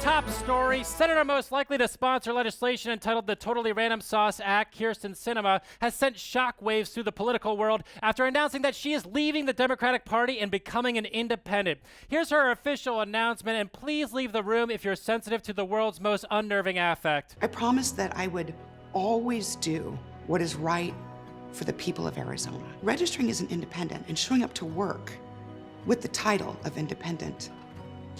top story, senator most likely to sponsor legislation entitled the Totally Random Sauce Act, Kyrsten Sinema, has sent shockwaves through the political world after announcing that she is leaving the Democratic Party and becoming an independent. Here's her official announcement, and please leave the room if you're sensitive to the world's most unnerving affect. I promised that I would always do what is right for the people of Arizona. Registering as an independent and showing up to work with the title of independent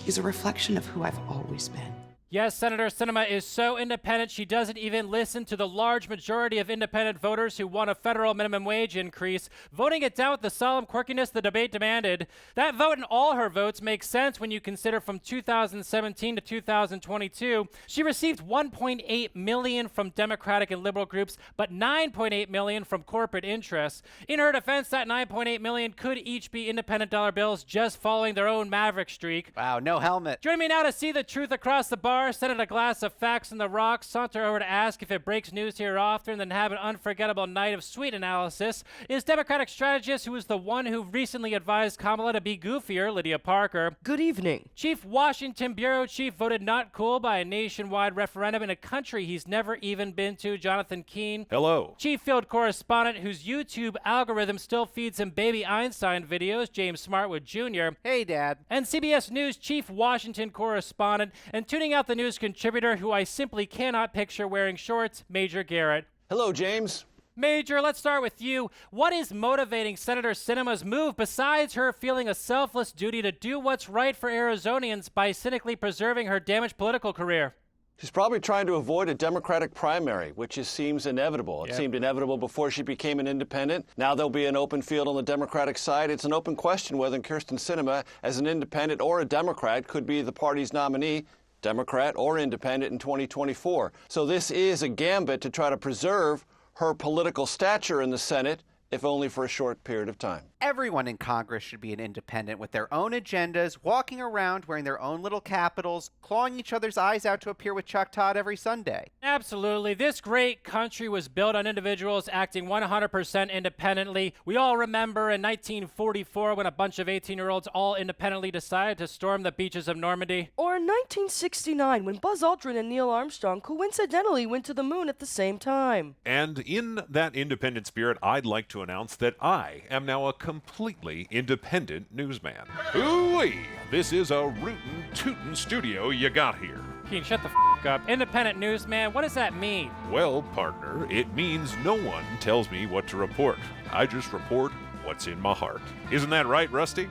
is a reflection of who I've always been. Yes, Senator Sinema is so independent she doesn't even listen to the large majority of independent voters who want a federal minimum wage increase, voting it down with the solemn quirkiness the debate demanded. That vote and all her votes makes sense when you consider from 2017 to 2022, she received $1.8 million from Democratic and liberal groups, but $9.8 million from corporate interests. In her defense, that $9.8 million could each be independent dollar bills just following their own maverick streak. Wow, no helmet. Join me now to see the truth across the bar. Set at a glass of facts in the rocks, saunter over to ask if it breaks news here often, then have an unforgettable night of sweet analysis. Is Democratic strategist who is the one who recently advised Kamala to be goofier, Lydia Parker. Good evening. Chief Washington Bureau Chief voted not cool by a nationwide referendum in a country he's never even been to, Jonathan Keene. Hello. Chief Field Correspondent whose YouTube algorithm still feeds him baby Einstein videos, James Smartwood Jr. Hey, Dad. And CBS News Chief Washington Correspondent and tuning out the news contributor who I simply cannot picture wearing shorts, Major Garrett. Hello, James. Major, let's start with you. What is motivating Senator Sinema's move besides her feeling a selfless duty to do what's right for Arizonians by cynically preserving her damaged political career? She's probably trying to avoid a Democratic primary, which seems inevitable. It seemed inevitable before she became an independent. Now there'll be an open field on the Democratic side. It's an open question whether Kyrsten Sinema, as an independent or a Democrat, could be the party's nominee, Democrat or independent, in 2024. So this is a gambit to try to preserve her political stature in the Senate, if only for a short period of time. Everyone in Congress should be an independent with their own agendas, walking around wearing their own little capitals, clawing each other's eyes out to appear with Chuck Todd every Sunday. Absolutely. This great country was built on individuals acting 100% independently. We all remember in 1944 when a bunch of 18-year-olds all independently decided to storm the beaches of Normandy. Or in 1969 when Buzz Aldrin and Neil Armstrong coincidentally went to the moon at the same time. And in that independent spirit, I'd like to announce that I am now a completely independent newsman. Ooh-wee! This is a rootin' tootin' studio you got here. Keene, shut the up. Independent newsman, what does that mean? Well, partner, it means no one tells me what to report. I just report what's in my heart. Isn't that right, Rusty?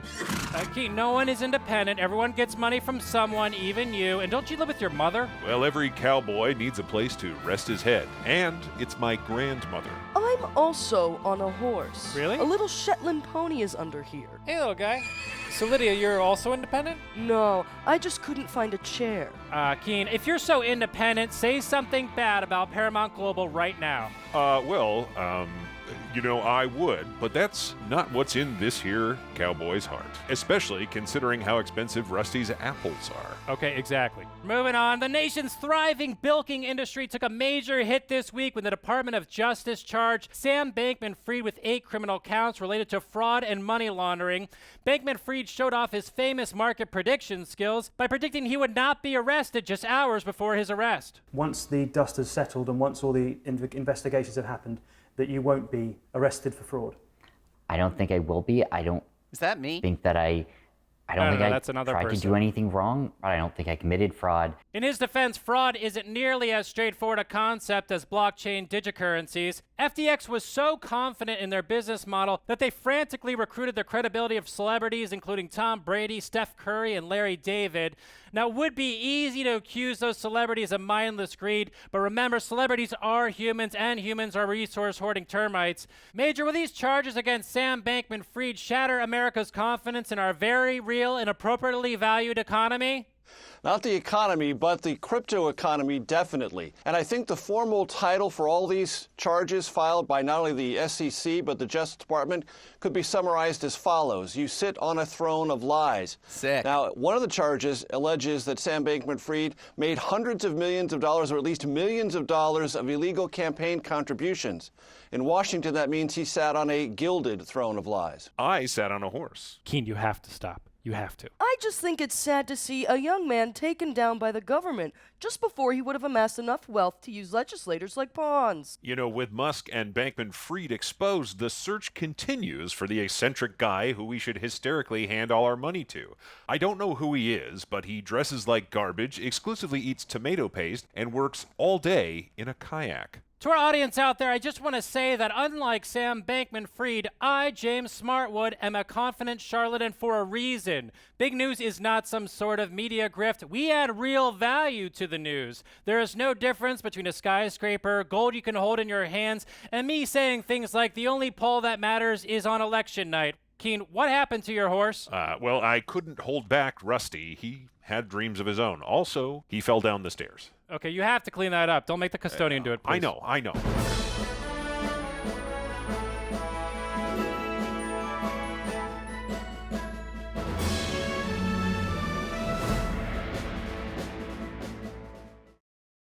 Keene, no one is independent. Everyone gets money from someone, even you. And don't you live with your mother? Well, every cowboy needs a place to rest his head. And it's my grandmother. I'm also on a horse. Really? A little Shetland pony is under here. Hey, little guy. So, Lydia, you're also independent? No, I just couldn't find a chair. Keene, if you're so independent, say something bad about Paramount Global right now. You know, I would, but that's not what's in this here cowboy's heart, especially considering how expensive Rusty's apples are. Okay, exactly. Moving on, the nation's thriving bilking industry took a major hit this week when the Department of Justice charged Sam Bankman-Fried with 8 criminal counts related to fraud and money laundering. Bankman-Fried showed off his famous market prediction skills by predicting he would not be arrested just hours before his arrest. Once the dust has settled and once all the investigations have happened, that you won't be arrested for fraud? I don't think I will be. I don't Is that me? think that I don't think that's another tried person. to do anything wrong. I don't think I committed fraud. In his defense, fraud isn't nearly as straightforward a concept as blockchain digicurrencies. FTX was so confident in their business model that they frantically recruited the credibility of celebrities including Tom Brady, Steph Curry, and Larry David. Now, it would be easy to accuse those celebrities of mindless greed, but remember, celebrities are humans, and humans are resource-hoarding termites. Major, will these charges against Sam Bankman-Fried shatter America's confidence in our very real and appropriately valued economy? Not the economy, but the crypto economy, definitely. And I think the formal title for all these charges filed by not only the SEC, but the Justice Department could be summarized as follows. You sit on a throne of lies. Sick. Now, one of the charges alleges that Sam Bankman-Fried made hundreds of millions of dollars, or at least millions of dollars, of illegal campaign contributions. In Washington, that means he sat on a gilded throne of lies. I sat on a horse. Keene, you have to stop. You have to. I just think it's sad to see a young man taken down by the government just before he would have amassed enough wealth to use legislators like pawns. You know, with Musk and Bankman-Fried exposed, the search continues for the eccentric guy who we should hysterically hand all our money to. I don't know who he is, but he dresses like garbage, exclusively eats tomato paste, and works all day in a kayak. To our audience out there, I just want to say that unlike Sam Bankman-Fried, I, James Smartwood, am a confident charlatan for a reason. Big news is not some sort of media grift. We add real value to the news. There is no difference between a skyscraper, gold you can hold in your hands, and me saying things like the only poll that matters is on election night. Keene, what happened to your horse? Well, I couldn't hold back Rusty. He had dreams of his own. Also, he fell down the stairs. Okay, you have to clean that up. Don't make the custodian do it, please. I know.